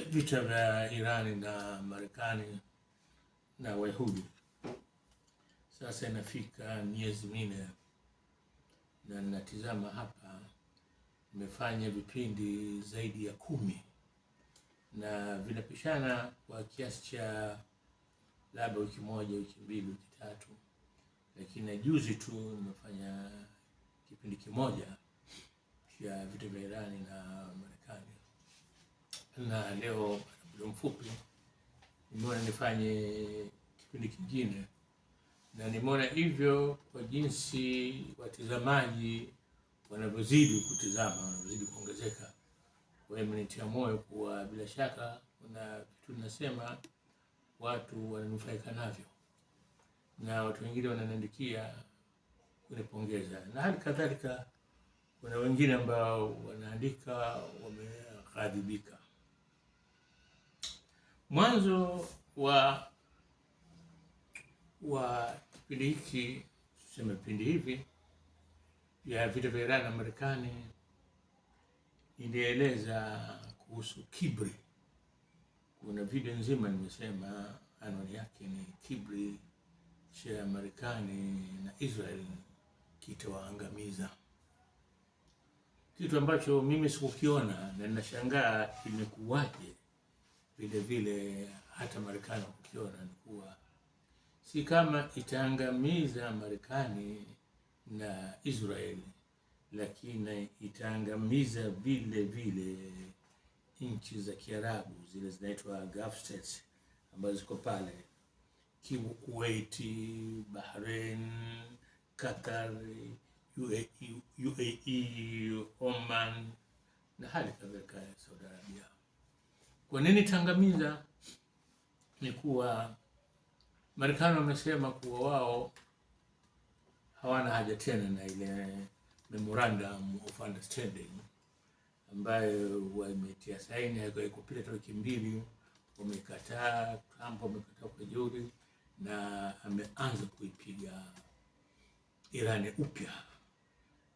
vita vya Irani na Marekani na Wayahudi sasa inafika miezi minne, na ninatizama hapa nimefanya vipindi zaidi ya 10 na vinapishana kwa kiasi cha labda wiki moja, wiki mbili, wiki tatu, lakini juzi tu nimefanya kipindi kimoja cha vita vya Irani na Marekani, na leo muda mfupi nimeona nifanye kipindi kingine, na nimeona hivyo kwa jinsi watazamaji wanavyozidi kutizama, wanavyozidi kuongezeka. Kwa hiyo imenitia moyo kuwa bila shaka kuna vitu tunasema watu wananufaika navyo, na watu wengine wananiandikia kunipongeza, na hali kadhalika kuna wengine ambao wanaandika wameghadhibika. Mwanzo wa kipindi hiki, tuseme vipindi hivi vya vita vya Iran na Marekani, ilieleza kuhusu kiburi. Kuna video nzima nimesema anwani yake ni kiburi cha Marekani na Israel kitawaangamiza, kitu ambacho mimi sikukiona na ninashangaa imekuwaje. Vile vile hata Marekani kukiona ni kuwa si kama itaangamiza Marekani na Israeli, lakini itaangamiza vile vile nchi za Kiarabu zile zinaitwa Gulf States ambazo ziko pale, Kuwait, Bahrain, Qatar, UAE, Oman na hali kadhalika Saudi Arabia. Kwa nini itaangamiza? Ni kuwa Marekani wamesema kuwa wao hawana haja tena na ile memorandum of understanding ambayo wametia saini, haikupita hata wiki mbili, wamekataa. Trump amekataa kwa jeuri na ameanza kuipiga Irani upya,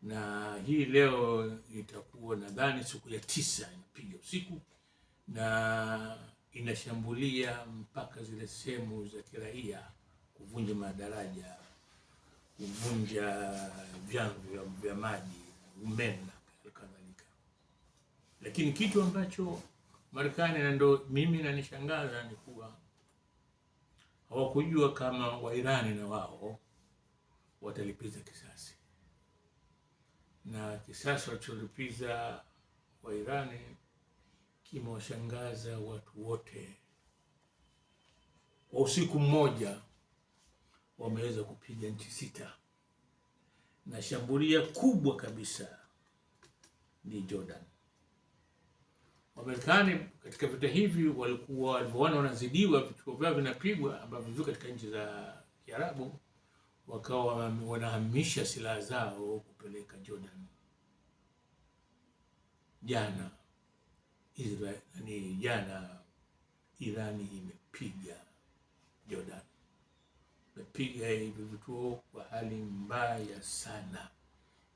na hii leo itakuwa nadhani siku ya 9 inapiga usiku, na inashambulia mpaka zile sehemu za kiraia, kuvunja madaraja, kuvunja vyanzo vya maji, umeme na kadhalika. Lakini kitu ambacho Marekani, na ndo mimi nanishangaza, ni kuwa hawakujua kama Wairani na wao watalipiza kisasi, na kisasi walicholipiza Wairani kimewashangaza watu wote. Kwa usiku mmoja wameweza kupiga nchi 6, na shambulia kubwa kabisa ni Jordan. Wamarekani katika vita hivi walikuwa walivyoona wanazidiwa, vituo vyao vinapigwa ambavyo viko katika nchi za Kiarabu, wakawa wanahamisha silaha zao kupeleka Jordan. Jana Irani imepiga Jordan, imepiga hivi vituo kwa hali mbaya sana,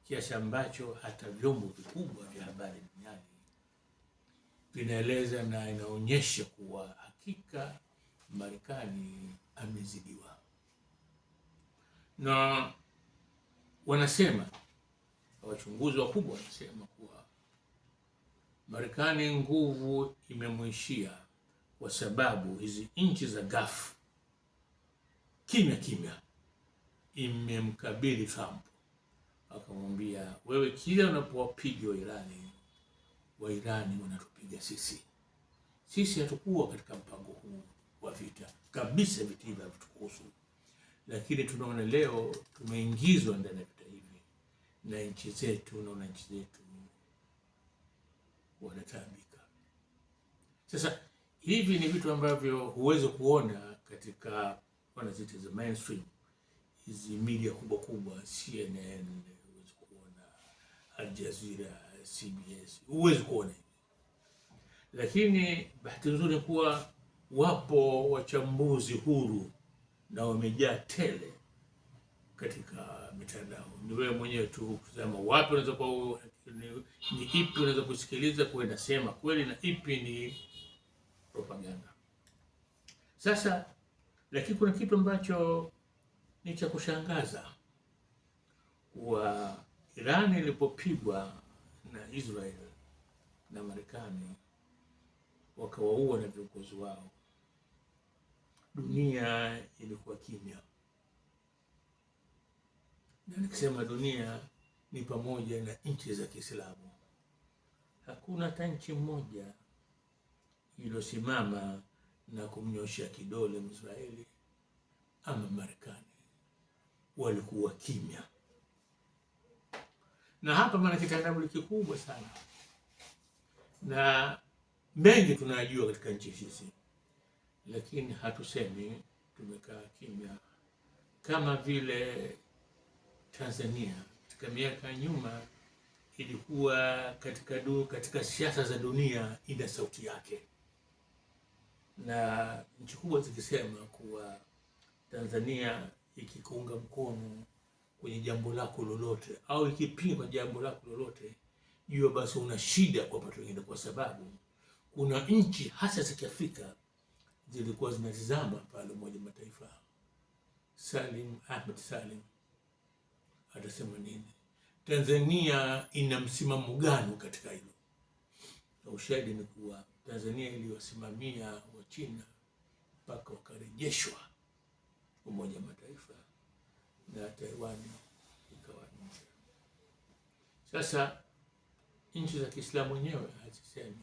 kiasi ambacho hata vyombo vikubwa vya habari duniani vinaeleza na inaonyesha kuwa hakika Marekani amezidiwa. Na wanasema, wachunguzi wakubwa wanasema kuwa Marekani nguvu imemwishia, kwa sababu hizi nchi za Gulf kimya imemkabili Trump, akamwambia, wewe kila unapowapiga Wairani wanatupiga sisi hatukuwa katika mpango huu wa vita kabisa, vita hivi havitukuhusu, lakini tunaona leo tumeingizwa ndani ya vita hivi na nchi zetu wanataabika. Sasa hivi ni vitu ambavyo huwezi kuona katika wanazita za mainstream, hizi media kubwa, CNN, huwezi kuona Al Jazeera, CBS, huwezi kuona hivi. Lakini bahati nzuri kuwa wapo wachambuzi huru na wamejaa tele katika mitandao. Ni wewe mwenyewe tu kusema wapi unaweza kwa ni ipi unaweza kusikiliza kwa inasema kweli na ipi propaganda. Sasa lakini kuna kitu ambacho ni cha kushangaza, wa Iran ilipopigwa na Israel na Marekani wakawaua na viongozi wao, dunia ilikuwa kimya. Na nikisema dunia ni pamoja na nchi za Kiislamu. Hakuna hata nchi moja iliyosimama na kumnyoshia kidole Mwisraeli ama Marekani, walikuwa kimya. Na hapa maana kitandawili kikubwa sana, na mengi tunayajua katika nchi hizi, lakini hatusemi, tumekaa kimya. Kama vile Tanzania katika miaka nyuma ilikuwa katika siasa za dunia ina sauti yake, na nchi kubwa zikisema kuwa Tanzania ikikuunga mkono kwenye jambo lako lolote au ikipinga jambo lako lolote, jua basi una shida kwa watu wengine, kwa sababu kuna nchi hasa za Kiafrika zilikuwa zinatizama pale Umoja Mataifa. Ahmed Salim atasema nini? Tanzania ina msimamo gani katika hilo? Na ushahidi ni kuwa Tanzania iliwasimamia wa China mpaka wakarejeshwa Umoja Mataifa na Taiwan ikawa nje. Sasa nchi za Kiislamu wenyewe hazisemi,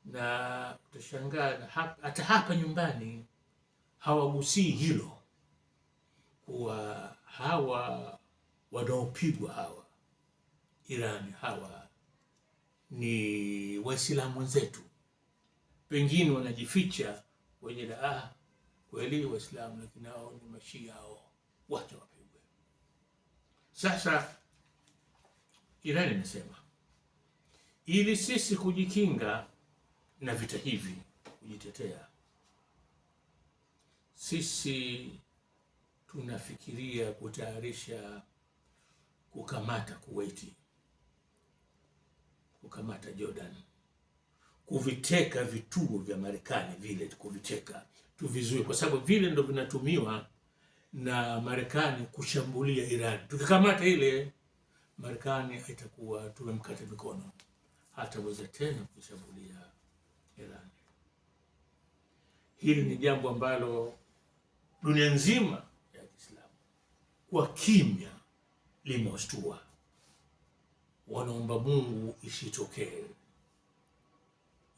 na utashangaa hata hapa nyumbani hawagusii hilo, kuwa hawa wanaopigwa hawa Irani hawa ni Waislamu wenzetu. Pengine wanajificha wenye kweli Waislamu, lakini hao ni Mashia, hao wacha wapigwe. Sasa Irani inasema ili sisi kujikinga na vita hivi, kujitetea, sisi tunafikiria kutayarisha kukamata Kuwaiti, kukamata Jordan, kuviteka vituo vya Marekani vile, kuviteka tuvizuie, kwa sababu vile ndo vinatumiwa na Marekani kushambulia Iran. Tukikamata ile, Marekani itakuwa tumemkata mikono, hataweza tena kushambulia Iran. Hili ni jambo ambalo dunia nzima ya Kiislamu kwa kimya limewashtua. Wanaomba Mungu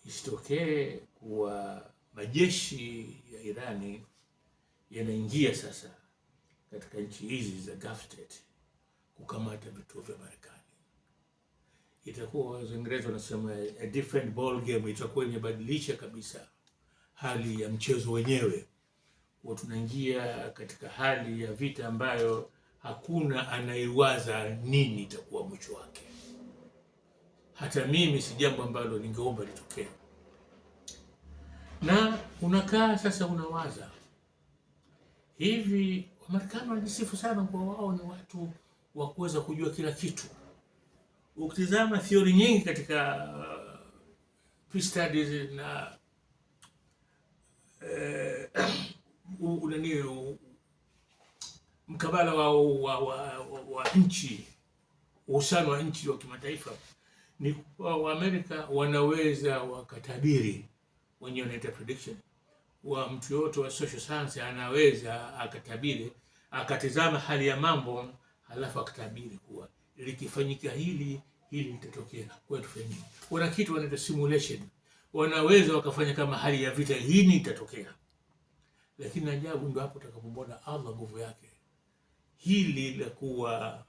isitokee kuwa majeshi ya Irani yanaingia sasa katika nchi hizi za Gulf State kukamata vituo vya Marekani. Itakuwa Waingereza wanasema a different ball game, itakuwa imebadilisha kabisa hali ya mchezo wenyewe. Kwa tunaingia katika hali ya vita ambayo hakuna anaiwaza nini itakuwa mwisho wake. Hata mimi si jambo ambalo ningeomba litokee. Na unakaa sasa unawaza hivi, Wamarekani wanajisifu sana kwa wao ni watu wa kuweza kujua kila kitu. Ukitizama theory nyingi katika peace studies na mkabala wa nchi, uhusiano wa nchi wa kimataifa, ni wa Amerika wanaweza wakatabiri, wenyewe wanaita prediction. Wa mtu yote wa social science anaweza akatabiri, akatizama hali ya mambo, halafu akatabiri kuwa likifanyika hili litatokea, kwa tufanye. Wana kitu wanaita simulation, wanaweza wakafanya kama hali ya vita hii itatokea. Lakini ajabu ndio hapo utakapomwona Allah nguvu yake. Hili la kuwa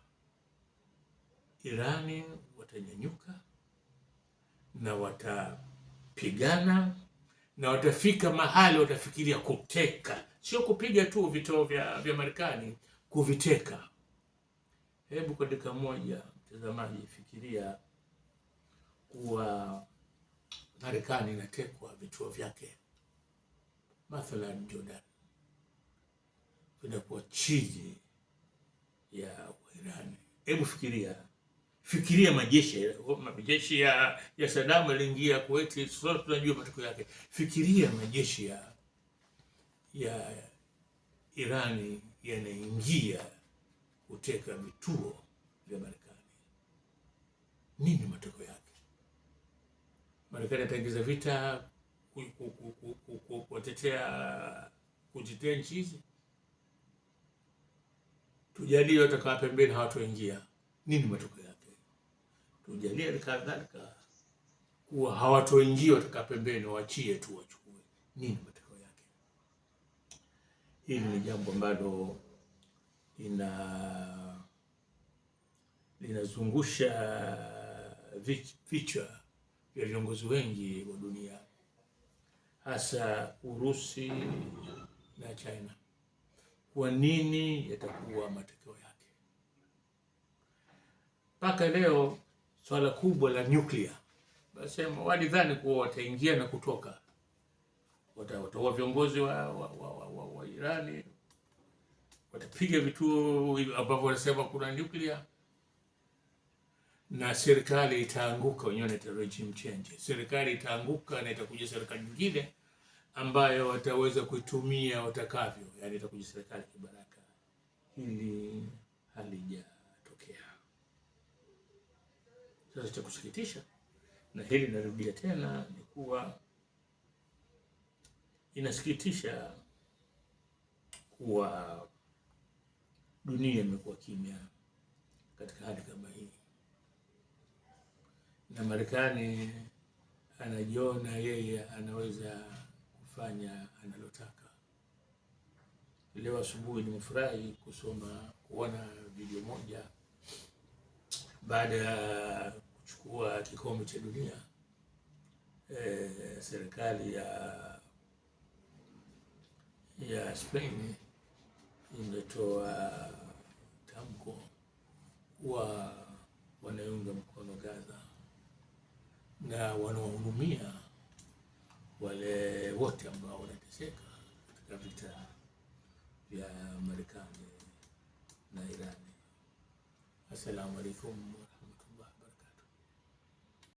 Irani watanyanyuka na watapigana na watafika mahali watafikiria kuteka, sio kupiga tu vituo vya Marekani, kuviteka. Hebu kwa dakika moja mtazamaji, fikiria kuwa Marekani inatekwa vituo vyake, mathalan Jordan, vinakuwa chini ya Irani. Hebu fikiria Fikiria majeshi ya Saddam yaliingia Kuwait, sote tunajua matokeo yake. Fikiria majeshi ya Irani yanaingia kuteka vituo vya Marekani. Nini matokeo yake? Marekani ataingiza vita kutetea nchi hizi? Tujalie watakaa pembeni, hawatoingia. Nini matokeo yake? Tujalie kadhalika kuwa hawatoingia, watakaa pembeni, waachie tu wachukue. Nini matokeo yake? Hili ni jambo ambalo linazungusha vichwa vya viongozi wengi wa dunia, hasa Urusi na China. Kwa nini yatakuwa matokeo yake? Mpaka leo swala kubwa la nuclear, basema walidhani kuwa wataingia na kutoka, wataua viongozi wa Irani, watapiga vituo ambavyo wanasema kuna nuclear, na serikali itaanguka. Wenyewe wanaita regime change. Serikali itaanguka na itakuja serikali nyingine ambayo wataweza kuitumia watakavyo, yani itakuja serikali kibaraka. Hili halijatokea. Sasa cha kusikitisha, na hili narudia tena, ni kuwa inasikitisha kuwa dunia imekuwa kimya katika hali kama hii, na Marekani anajiona yeye anaweza kufanya analotaka. Leo asubuhi nimefurahi kuona video moja baada ya kuchukua kikombe cha dunia. Serikali ya Spain imetoa tamko wa wanaunga mkono Gaza na wanawahudumia wale wote ambao wanateseka katika vita vya Marekani na Irani. Assalamu alaikum.